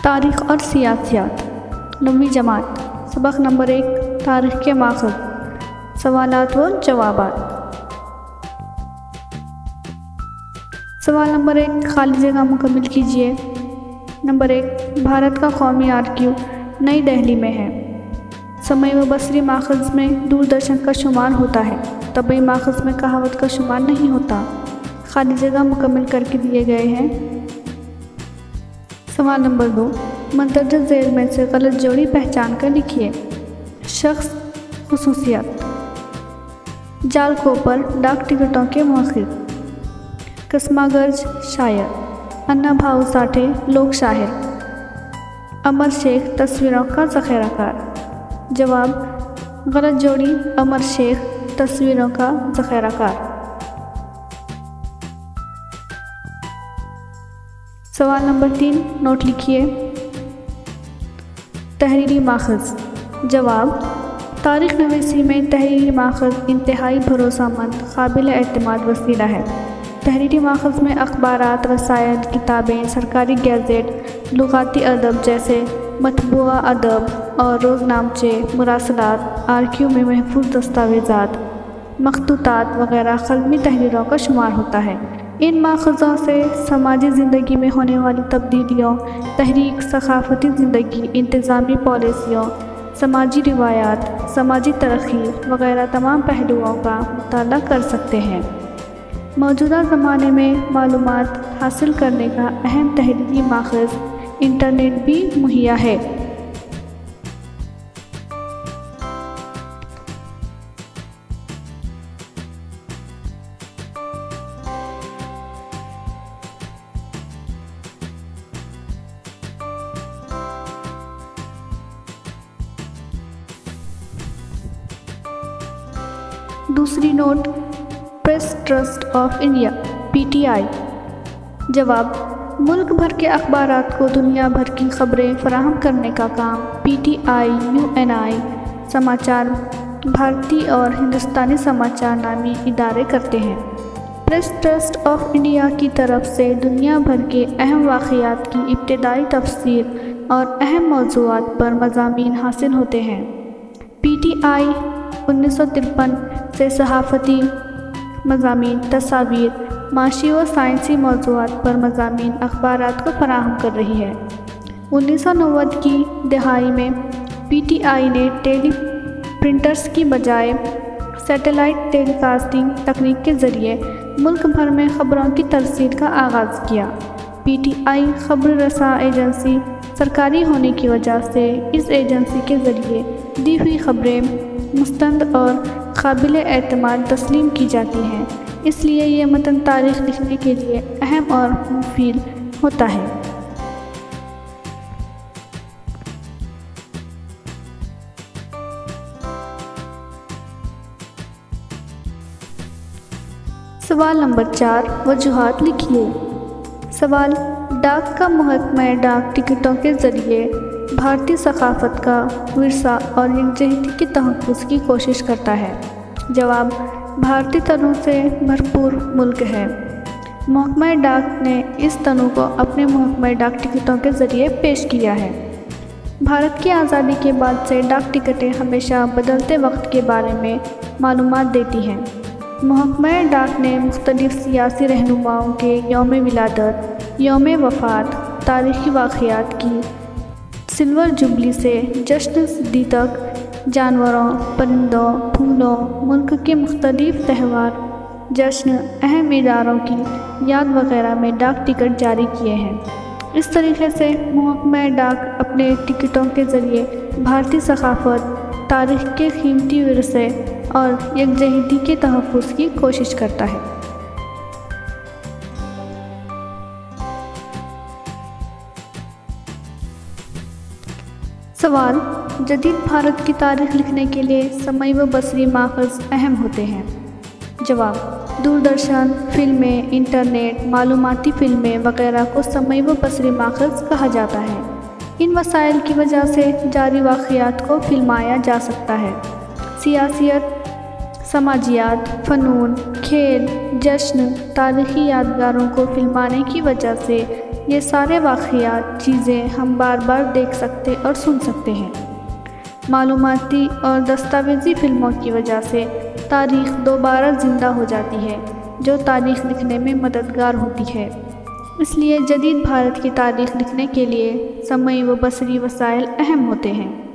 تاریخ اور سیاسیات 9ویں جماعت سبق نمبر 1 تاریخ کے ماخذ سوالات و جوابات۔ سوال نمبر 1 خالی جگہ مکمل کیجیے۔ نمبر 1 بھارت کا قومی آرکیو نئی دہلی میں ہے۔ سمعی و بصری ماخذ میں دوردرشن کا شمار ہوتا ہے، طبعی ماخذ میں کہاوت کا شمار نہیں ہوتا۔ خالی جگہ مکمل کر کے دیے گئے ہیں۔ سوال نمبر 2 مندرجہ ذیل میں سے غلط جوڑی پہچان کر لکھیے۔ شخص، خصوصیات: جال کوپر ڈاک ٹکٹوں کے مؤخر، قسمہ گرج شاعر، انا بھاؤ ساٹھے لوک شاعر، امر شیخ تصویروں کا ذخیرہ کار۔ جواب: غلط جوڑی امر شیخ تصویروں کا ذخیرہ کار۔ سوال نمبر 3 نوٹ لکھیے۔ تحریری ماخذ۔ جواب: تاریخ نویسی میں تحریری ماخذ انتہائی بھروسہ مند قابل اعتماد وسیلہ ہے۔ تحریری ماخذ میں اخبارات، رسائل، کتابیں، سرکاری گیزٹ، لغاتی ادب جیسے مطبوعہ ادب اور روزنامچے، مراسلات، آرکیو میں محفوظ دستاویزات، مخطوطات وغیرہ قلمی تحریروں کا شمار ہوتا ہے۔ ان ماخذوں سے سماجی زندگی میں ہونے والی تبدیلیوں، تحریک، ثقافتی زندگی، انتظامی پالیسیوں، سماجی روایات، سماجی ترقی وغیرہ تمام پہلوؤں کا مطالعہ کر سکتے ہیں۔ موجودہ زمانے میں معلومات حاصل کرنے کا اہم تحریری ماخذ انٹرنیٹ بھی مہیا ہے۔ دوسری note press trust of India PTI۔ جواب: ملک بھر کے اخبارات کو دنیا بھر کی خبریں فراہم کرنے کا کام PTI UNI سماچار، بھارتی اور ہندوستانی سماچار نامی ادارے کرتے ہیں۔ پریس ٹرسٹ آف انڈیا کی طرف سے دنیا بھر کے اہم واقعات کی ابتدائی تفسیر اور اہم موضوعات پر مضامین حاصل ہوتے ہیں۔ PTI 1953 سے صحافتی مضامین، تصاویر، معاشی و سائنسی موضوعات پر مضامین اخبارات کو فراہم کر رہی ہے۔ 1990 کی دہائی میں PTI نے ٹیلی پرنٹرز کی بجائے سیٹلائٹ ٹیلی کاسٹنگ تکنیک کے ذریعے ملک بھر میں خبروں کی ترسیل کا آغاز کیا۔ PTI خبر رساں ایجنسی سرکاری ہونے کی وجہ سے اس ایجنسی کے ذریعے دی ہوئی خبریں مستند اور قابل اعتماد تسلیم کی جاتی ہیں، اس لیے یہ متن تاریخ لکھنے کے لیے اہم اور مفید ہوتا ہے۔ سوال نمبر 4 وجوہات لکھیے۔ سوال: ڈاک کا محکمہ ڈاک ٹکٹوں کے ذریعے بھارتی ثقافت کا ورثہ اور یکجہتی کے تحفظ کی کوشش کرتا ہے۔ جواب: بھارتی تنوع سے بھرپور ملک ہے۔ محکمہ ڈاک نے اس تنوع کو اپنے محکمہ ڈاک ٹکٹوں کے ذریعے پیش کیا ہے۔ بھارت کی آزادی کے بعد سے ڈاک ٹکٹیں ہمیشہ بدلتے وقت کے بارے میں معلومات دیتی ہیں۔ محکمہ ڈاک نے مختلف سیاسی رہنماؤں کے یوم ولادت، یوم وفات، تاریخی واقعات کی سلور جوبلی سے جشن صدی تک جانوروں، پرندوں، پھولوں، ملک کے مختلف تہوار، جشن، اہم اداروں کی یاد وغیرہ میں ڈاک ٹکٹ جاری کیے ہیں۔ اس طریقے سے محکمہ ڈاک اپنے ٹکٹوں کے ذریعے بھارتی ثقافت، تاریخ کے قیمتی ورثے اور یکجہتی کے تحفظ کی کوشش کرتا ہے۔ سوال: جدید بھارت کی تاریخ لکھنے کے لیے سمعی و بصری ماخذ اہم ہوتے ہیں۔ جواب: دوردرشن، فلمیں، انٹرنیٹ، معلوماتی فلمیں وغیرہ کو سمعی و بصری ماخذ کہا جاتا ہے۔ ان وسائل کی وجہ سے جاری واقعات کو فلمایا جا سکتا ہے۔ سیاسیات، سماجیات، فنون، کھیل، جشن، تاریخی یادگاروں کو فلمانے کی وجہ سے یہ سارے واقعات چیزیں ہم بار بار دیکھ سکتے اور سن سکتے ہیں۔ معلوماتی اور دستاویزی فلموں کی وجہ سے تاریخ دوبارہ زندہ ہو جاتی ہے، جو تاریخ لکھنے میں مددگار ہوتی ہے۔ اس لیے جدید بھارت کی تاریخ لکھنے کے لیے سمعی و بصری وسائل اہم ہوتے ہیں۔